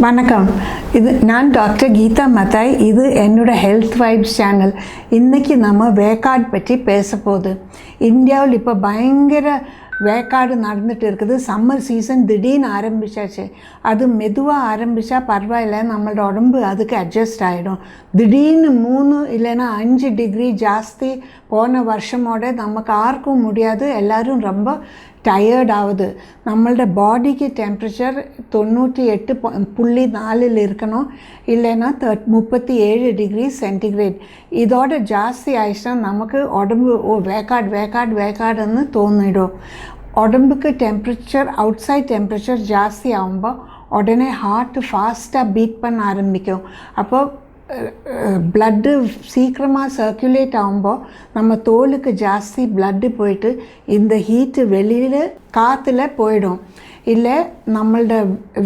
வணக்கம். நான் டாக்டர் கீதா மத்தாய். இது என்னோட ஹெல்த் வைப்ஸ் சேனல். இன்றைக்கி நம்ம வேக்காடு பற்றி பேச போகுது. இந்தியாவில் இப்போ பயங்கர வேக்காடு நடந்துகிட்டு இருக்குது. சம்மர் சீசன் திடீர்னு ஆரம்பித்தாச்சு. அது மெதுவாக ஆரம்பித்தா பரவாயில்ல, நம்மளோட உடம்பு அதுக்கு அட்ஜஸ்ட் ஆகிடும். திடீர்னு 3 இல்லைன்னா 5 டிகிரி ஜாஸ்தி போன வருஷமோட நமக்கு யாருக்கும் முடியாது. எல்லோரும் ரொம்ப டயர்ட் ஆகுது. நம்மளோட பாடிக்கு டெம்பரேச்சர் 98.4 இருக்கணும், இல்லைன்னா 37 டிகிரி சென்டிகிரேட். இதோட ஜாஸ்தி ஆயிடுச்சுன்னா நமக்கு உடம்பு வேக்காடுன்னு தோணிடும். உடம்புக்கு டெம்பரேச்சர் அவுட்சைட் டெம்பரேச்சர் ஜாஸ்தி ஆகும்போது உடனே ஹார்ட்டு ஃபாஸ்ட்டாக பீட் பண்ண ஆரம்பிக்கும். அப்போது ப்ளட்டு சீக்கிரமாக சர்க்குலேட் ஆகும்போது நம்ம தோலுக்கு ஜாஸ்தி ப்ளட்டு போயிட்டு இந்த ஹீட்டு வெளியில் காற்றுல போயிடும். இல்லை நம்மளோட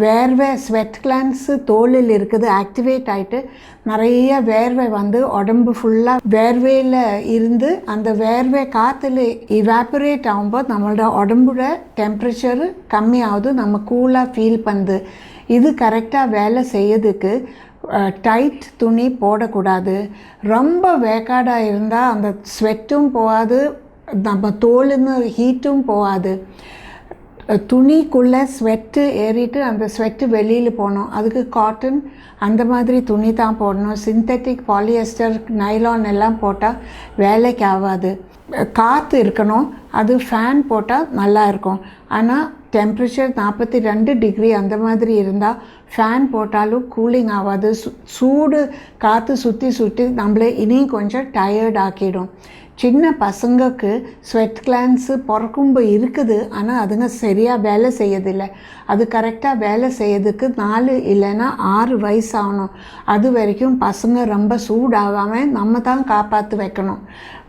வேர்வை ஸ்வெட் கிளான்ஸு தோலில் இருக்குது, ஆக்டிவேட் ஆகிட்டு நிறைய வேர்வை வந்து உடம்பு ஃபுல்லாக வேர்வையில் இருந்து அந்த வேர்வை காற்றுல இவாப்பரேட் ஆகும்போது நம்மளோட உடம்போட டெம்பரேச்சரு கம்மியாகுது, நம்ம கூலாக ஃபீல் பண்ணுது. இது கரெக்டாக வேலை செய்யறதுக்கு டைட் துணி போடக்கூடாது. ரொம்ப வேக்காடாக இருந்தால் அந்த ஸ்வெட்டும் போகாது, நம்ம தோலுன்னு ஹீட்டும் போகாது. துணிக்குள்ளே ஸ்வெட்டு ஏறிட்டு அந்த ஸ்வெட்டு வெளியில் போகணும். அதுக்கு காட்டன் அந்த மாதிரி துணி தான் போடணும். சிந்தட்டிக் பாலியஸ்டர் நைலான் எல்லாம் போட்டால் வேலைக்கு ஆகாது. காற்று இருக்கணும், அது ஃபேன் போட்டால் நல்லா இருக்கும். ஆனால் டெம்பரேச்சர் 42 டிகிரி அந்த மாதிரி இருந்தால் ஃபேன் போட்டாலும் கூலிங் ஆகாது. சூடு காற்று சுற்றி நம்மளே இனியும் கொஞ்சம் டயர்ட் ஆக்கிடும். சின்ன பசங்களுக்கு ஸ்வெட் கிளான்ஸு பிறக்கும்போது இருக்குது, ஆனால் அதுங்க சரியாக வேலை செய்யறதில்லை. அது கரெக்டாக வேலை செய்யறதுக்கு 4 இல்லைன்னா 6 வயசு ஆகணும். அது வரைக்கும் பசங்க ரொம்ப சூடாகாமல் நம்ம தான் காப்பாற்றி வைக்கணும்.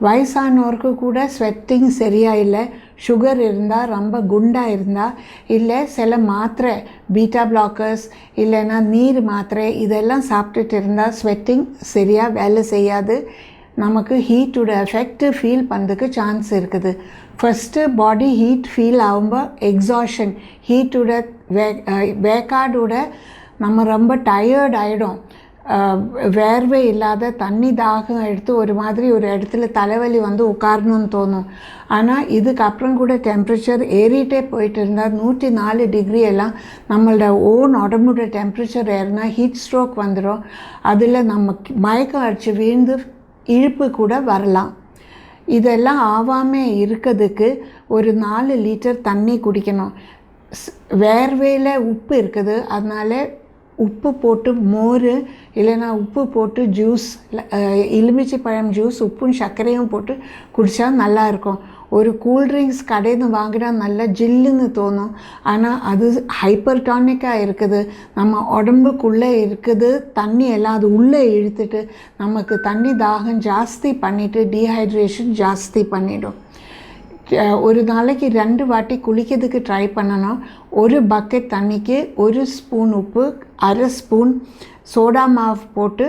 வயசானவருக்கு கூட ஸ்வெட்டிங் சரியாக இல்லை, சுகர் இருந்தால், ரொம்ப குண்டாக இருந்தால், இல்லை சில மாத்திரை பீட்டா பிளாக்கர்ஸ் இல்லைன்னா நீர் மாத்திரை இதெல்லாம் சாப்பிட்டுட்டு இருந்தால் ஸ்வெட்டிங் சரியாக வேலை செய்யாது. நமக்கு ஹீட்டோட எஃபெக்ட் ஃபீல் பண்ணுறதுக்கு சான்ஸ் இருக்குது. ஃபஸ்ட்டு பாடி ஹீட் ஃபீல் ஆகும்போது எக்ஸாஷன், ஹீட்டோட வேக்காடோட நம்ம ரொம்ப டயர்ட் ஆகிடும். வேர்வை இல்லாத தண்ணி தாகம் எடுத்து ஒரு மாதிரி ஒரு இடத்துல தலைவலி வந்து உட்காரணும்னு தோணும். ஆனால் இதுக்கப்புறம் கூட டெம்பரேச்சர் ஏறிட்டே போயிட்டு இருந்தால் 104 டிகிரி எல்லாம் நம்மளோட உடம்போட டெம்பரேச்சர் ஏறினா ஹீட் ஸ்ட்ரோக் வந்துடும். அதில் நம்ம மயக்கம் அடித்து வீழ்ந்து இழுப்பு கூட வரலாம். இதெல்லாம் ஆகாமல் இருக்கிறதுக்கு ஒரு 4 லிட்டர் தண்ணி குடிக்கணும். வேர்வையில் உப்பு இருக்குது, அதனால் உப்பு போட்டு மோர் இல்லைன்னா உப்பு போட்டு ஜூஸ், எலுமிச்சை பழம் ஜூஸ் உப்பும் சர்க்கரையும் போட்டு குடித்தா நல்லாயிருக்கும். ஒரு கூல்ட்ரிங்க்ஸ் கடைன்னு வாங்கினா நல்லா ஜில்லுன்னு தோணும், ஆனால் அது ஹைப்பர் டானிக்காக இருக்குது. நம்ம உடம்புக்குள்ளே இருக்குது தண்ணி எல்லாம் அது உள்ளே இழுத்துட்டு நமக்கு தண்ணி தாகம் ஜாஸ்தி பண்ணிவிட்டு டீஹைட்ரேஷன் ஜாஸ்தி பண்ணிடும். ஒரு நாளைக்கு 2 வாட்டி குளிக்கிறதுக்கு ட்ரை பண்ணணும். ஒரு பக்கெட் தண்ணிக்கு 1 ஸ்பூன் உப்பு, 1/2 ஸ்பூன் சோடா மாவு போட்டு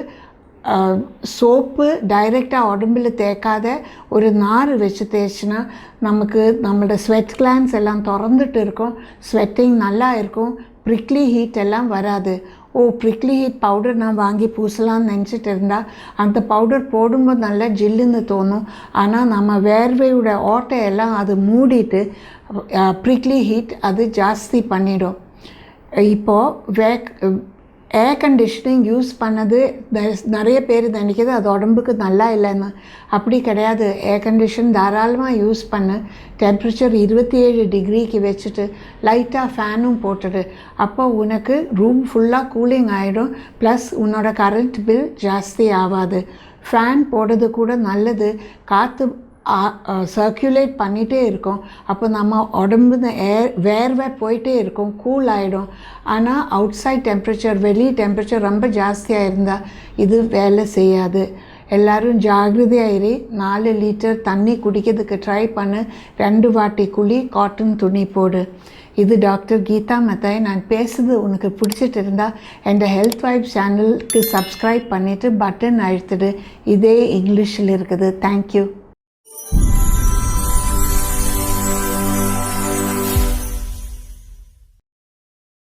சோப்பு டைரெக்டாக உடம்புல தேய்க்காத ஒரு நார் வச்சு தேய்ச்சினா நமக்கு நம்மளோட ஸ்வெட் கிளான்ஸ் எல்லாம் திறந்துட்டு இருக்கும், ஸ்வெட்டிங் நல்லா இருக்கும், ப்ரிக்லி ஹீட் எல்லாம் வராது. ப்ரிக்லி ஹீட் பவுடர் நான் வாங்கி பூசலான்னு நினச்சிட்டு இருந்தால் அந்த பவுடர் போடும்போது நல்லா ஜில்லுன்னு தோணும், ஆனால் நம்ம வேர்வையோட ஓட்டையெல்லாம் அது மூடிட்டு ப்ரிக்லி ஹீட் அது ஜாஸ்தி பண்ணிடும். இப்போது ஏர் கண்டிஷனிங் யூஸ் பண்ணது நிறைய பேர் நினைக்கிது அது உடம்புக்கு நல்லா இல்லைன்னு. அப்படி கிடையாது. ஏர் கண்டிஷன் தாராளமாக யூஸ் பண்ணு. டெம்பரேச்சர் 27 டிகிரிக்கு வச்சுட்டு லைட்டாக ஃபேனும் போட்டுடு. அப்போ உனக்கு ரூம் ஃபுல்லாக கூலிங் ஆகிடும், ப்ளஸ் உன்னோட கரண்ட் பில் ஜாஸ்தி ஆகாது. ஃபேன் போடுறது கூட நல்லது, காற்று சர்க்குலேட் பண்ணிகிட்டே இருக்கும். அப்போ நம்ம உடம்பு வேர்வை போயிட்டே இருக்கும், கூல் ஆகிடும். ஆனால் அவுட் சைட் டெம்பரேச்சர், வெளி டெம்பரேச்சர் ரொம்ப ஜாஸ்தியாக இருந்தால் இது வேலை செய்யாது. எல்லோரும் ஜாகிரதையாயிரி. 4 லிட்டர் தண்ணி குடிக்கிறதுக்கு ட்ரை பண்ணு. 2 வாட்டி குழி, காட்டன் துணி போடு. இது டாக்டர் கீதா மத்தாய். நான் பேசுறது உனக்கு பிடிச்சிட்டு இருந்தால் என் ஹெல்த் வைப் சேனலுக்கு சப்ஸ்கிரைப் பண்ணிவிட்டு பட்டன் அழுத்துடு. இதே இங்கிலீஷில் இருக்குது. தேங்க்யூ.